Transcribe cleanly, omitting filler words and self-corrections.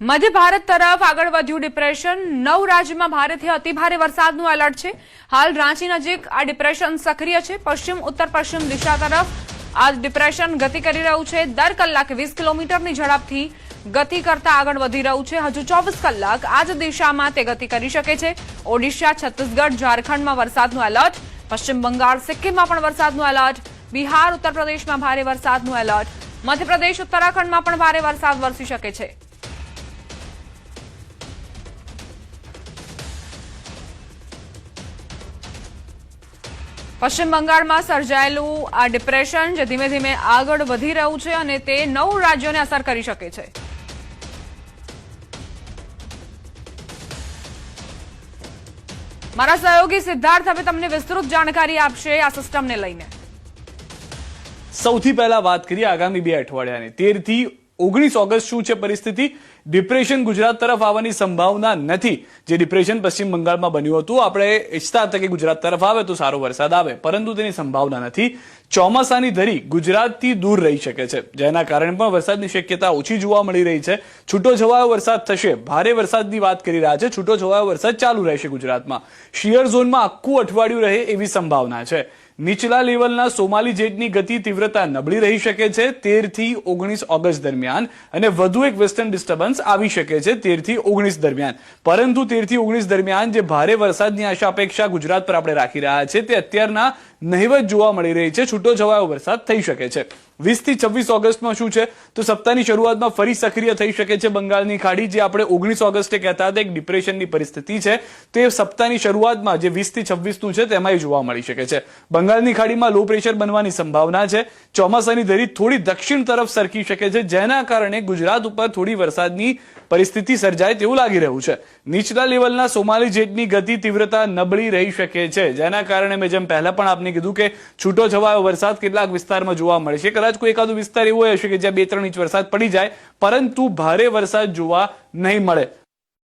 મધ્ય ભારત તરફ આગળ વધ્યું ડિપ્રેશન 9 રાજ્યમાં ભારેથી અતિભારે વરસાદનું એલર્ટ છે। હાલ રાંચી નજીક આ ડિપ્રેશન સક્રિય છે। પશ્ચિમ ઉત્તર પશ્ચિમ દિશા તરફ આ ડિપ્રેશન ગતિ કરી રહ્યું છે। દર કલાકે 20 કિલોમીટરની ઝડપથી ગતિ કરતા આગળ વધી રહ્યું છે। હજુ 24 કલાક આ જ દિશામાં તે ગતિ કરી શકે છે। ઓડિશા, છત્તીસગઢ, ઝારખંડમાં વરસાદનું એલર્ટ, પશ્ચિમ બંગાળ, સિક્કિમમાં પણ વરસાદનું એલર્ટ, બિહાર, ઉત્તર પ્રદેશમાં ભારે વરસાદનું એલર્ટ, મધ્યપ્રદેશ, ઉત્તરાખંડમાં પણ ભારે વરસાદ વરસી શકે છે। પશ્ચિમ બંગાળમાં સર્જાયેલું આ ડિપ્રેશન જે ધીમે ધીમે આગળ વધી રહ્યું છે અને તે 9 રાજ્યોને અસર કરી શકે છે। મારા સહયોગી સિદ્ધાર્થ હવે તમને વિસ્તૃત જાણકારી આપશે આ સિસ્ટમને લઈને। સૌથી પહેલા વાત કરીએ આગામી 2 અઠવાડિયાની 13 થી 19 ઓગસ્ટ શું છે પરિસ્થિતિ। ડિપ્રેશન ગુજરાત તરફ આવવાની સંભાવના નથી। જે ડિપ્રેશન પશ્ચિમ બંગાળમાં બન્યું હતું, આપણે ઈચ્છતા હતા કે ગુજરાત તરફ આવે તો સારો વરસાદ આવે, પરંતુ તેની સંભાવના નથી। ચોમાસાની ધરી ગુજરાતથી દૂર રહી શકે છે, જેના કારણે પણ વરસાદની શક્યતા ઓછી જોવા મળી રહી છે। છૂટો છવાયો વરસાદ થશે, ભારે વરસાદની વાત કરી રહ્યા છે। છૂટો છવાયો વરસાદ ચાલુ રહેશે ગુજરાતમાં। શિયર ઝોનમાં આખું અઠવાડિયું રહે એવી સંભાવના છે। નીચલા લેવલના સોમાલી જેટની ગતિ તીવ્રતા નબળી રહી શકે છે 13 થી 19 ઓગસ્ટ દરમિયાન, અને વધુ એક વેસ્ટર્ન ડિસ્ટર્બન્સ આવી શકે છે 13 થી 19 દરમિયાન। પરંતુ 13 થી 19 દરમિયાન જે ભારે વરસાદની આશા અપેક્ષા ગુજરાત પર આપણે રાખી રહ્યા છે તે અત્યારના નહિવત જોવા મળી રહી છે। છૂટો છવાયો વરસાદ થઈ શકે છે। 20 થી 26 ઓગસ્ટમાં શું છે તો સપ્તાહની શરૂઆતમાં ફરી સક્રિય થઈ શકે છે બંગાળની ખાડી। જે આપણે 19 ઓગસ્ટે કહેતા હતા એક ડિપ્રેશનની પરિસ્થિતિ છે, તે સપ્તાહની શરૂઆતમાં જે 20 થી 26 નું છે તેમાં જોવા મળી શકે છે। બંગાળની ખાડીમાં લો પ્રેશર બનવાની સંભાવના છે। ચોમાસાની ધરી થોડી દક્ષિણ તરફ સરકી શકે છે, જેના કારણે ગુજરાત ઉપર થોડી વરસાદની પરિસ્થિતિ સર્જાય તેવું લાગી રહ્યું છે। નીચલા લેવલના સોમાલી જેટની ગતિ તીવ્રતા નબળી રહી શકે છે, જેના કારણે મેં જેમ પહેલા પણ આપને કીધું કે છૂટો છવાયો વરસાદ કેટલાક વિસ્તારમાં જોવા મળશે। કદાચ કોઈ એકાદો વિસ્તાર એવો હશે કે જ્યાં 2-3 ઇંચ વરસાદ પડી જાય, પરંતુ ભારે વરસાદ જોવા નહીં મળે।